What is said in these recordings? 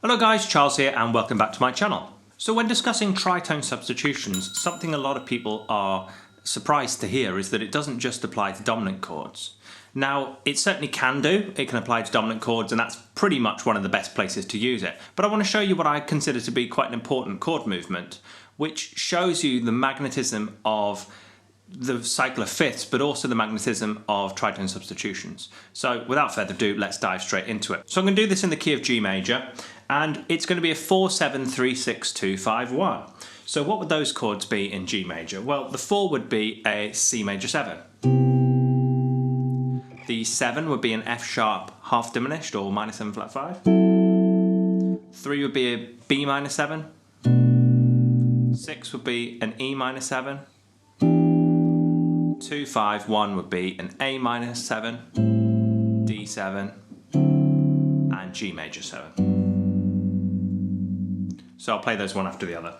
Hello guys, Charles here and welcome back to my channel. So when discussing tritone substitutions, something a lot of people are surprised to hear is that it doesn't just apply to dominant chords. Now, it certainly can do. It can apply to dominant chords and that's pretty much one of the best places to use it. But I want to show you what I consider to be quite an important chord movement, which shows you the magnetism of the cycle of fifths, but also the magnetism of tritone substitutions. So without further ado, let's dive straight into it. So I'm going to do this in the key of G major, and it's going to be a 4, 7, 3, 6, 2, 5, 1. So what would those chords be in G major? Well, the 4 would be a C major 7. The 7 would be an F sharp half diminished or minor 7 flat 5. 3 would be a B minor 7. 6 would be an E minor 7. 2, 5, 1 would be an A minor 7, D7, and G major 7. So I'll play those one after the other.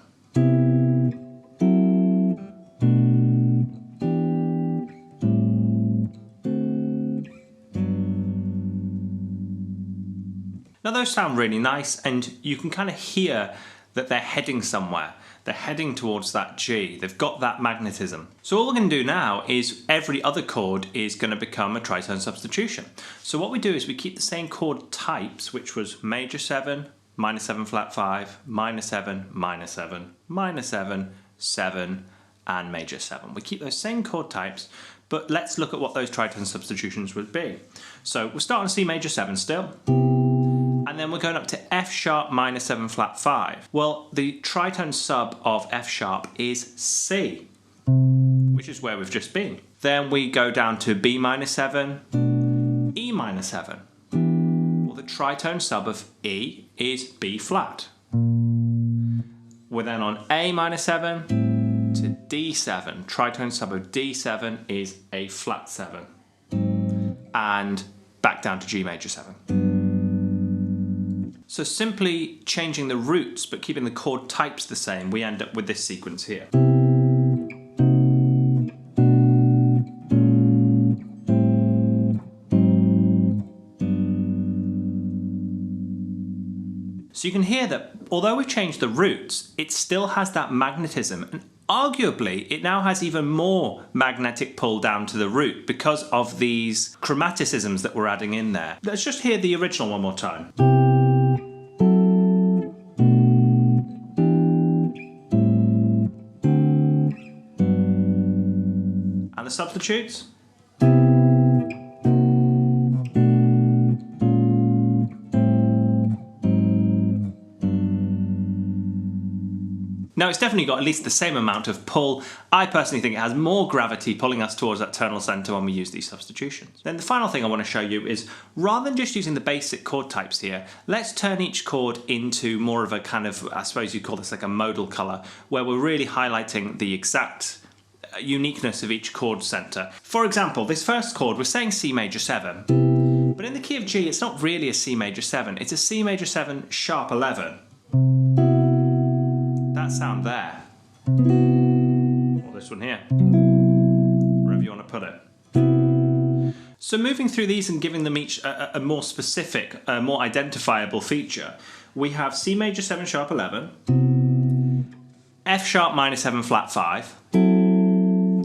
Now those sound really nice, and you can kind of hear that they're heading somewhere. They're heading towards that G. They've got that magnetism. So all we're going to do now is every other chord is going to become a tritone substitution. So what we do is we keep the same chord types, which was major 7, minor 7 flat 5, minor 7, minor 7, minor 7, 7, and major 7. We keep those same chord types, but let's look at what those tritone substitutions would be. So we'll start on C major 7 still. And then we're going up to F sharp minor 7 flat 5. Well, the tritone sub of F sharp is C, which is where we've just been. Then we go down to B minor 7, E minor 7. Well, the tritone sub of E is B flat. We're then on A minor 7 to D7. Tritone sub of D7 is A flat 7. And back down to G major 7. So simply changing the roots but keeping the chord types the same, we end up with this sequence here. So you can hear that although we've changed the roots, it still has that magnetism, and arguably it now has even more magnetic pull down to the root because of these chromaticisms that we're adding in there. Let's just hear the original one more time. And the substitutes. Now it's definitely got at least the same amount of pull. I personally think it has more gravity pulling us towards that tonal center when we use these substitutions. Then the final thing I want to show you is, rather than just using the basic chord types here, let's turn each chord into more of a kind of, I suppose you'd call this like a modal color, where we're really highlighting the exact uniqueness of each chord center. For example, this first chord, we're saying C major 7, but in the key of G it's not really a C major 7, it's a C major 7 sharp 11. That sound there, or this one here, wherever you want to put it. So moving through these and giving them each a more specific, more identifiable feature, we have C major 7 sharp 11, F sharp minor 7 flat 5.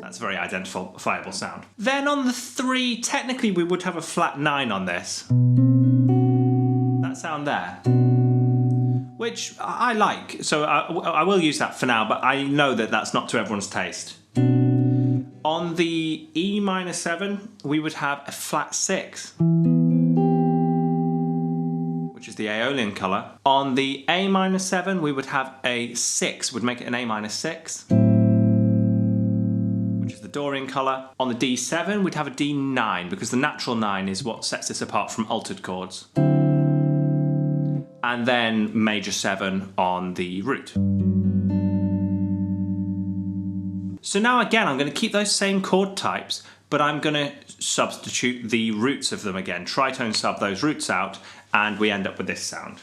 That's a very identifiable sound. Then on the 3, technically we would have a flat 9 on this. That sound there, which I like, so I will use that for now, but I know that that's not to everyone's taste. On the E minor 7, we would have a flat 6, which is the Aeolian color. On the A minor 7, we would have a 6, would make it an A minor 6. The Dorian color. On the D7 we'd have a D9 because the natural 9 is what sets this apart from altered chords. And then major 7 on the root. So now again I'm going to keep those same chord types, but I'm going to substitute the roots of them again, tritone sub those roots out, and we end up with this sound.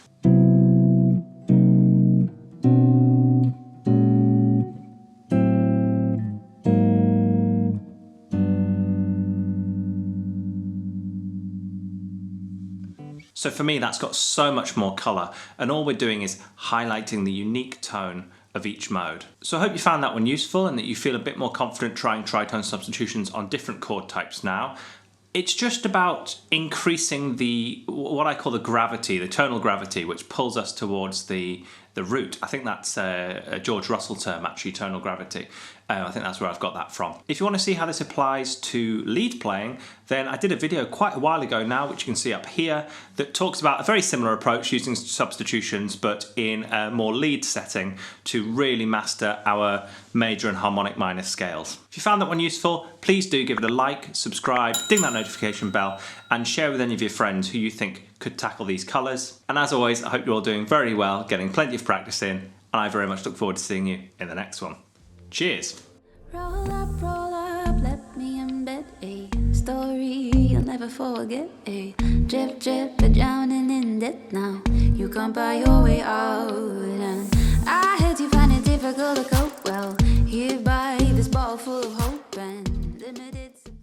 So for me, that's got so much more color, and all we're doing is highlighting the unique tone of each mode. So I hope you found that one useful and that you feel a bit more confident trying tritone substitutions on different chord types now. It's just about increasing what I call the gravity, the tonal gravity, which pulls us towards the root. I think that's a George Russell term, actually, tonal gravity. I think that's where I've got that from. If you want to see how this applies to lead playing, then I did a video quite a while ago now, which you can see up here, that talks about a very similar approach using substitutions, but in a more lead setting to really master our major and harmonic minor scales. If you found that one useful, please do give it a like, subscribe, ding that notification bell, and share with any of your friends who you think could tackle these colours. And as always, I hope you're all doing very well, getting plenty of practice in, and I very much look forward to seeing you in the next one. Cheers! Roll up, let me embed a story you'll never forget. A drip, drip, you're drowning in debt now. You can't buy your way out.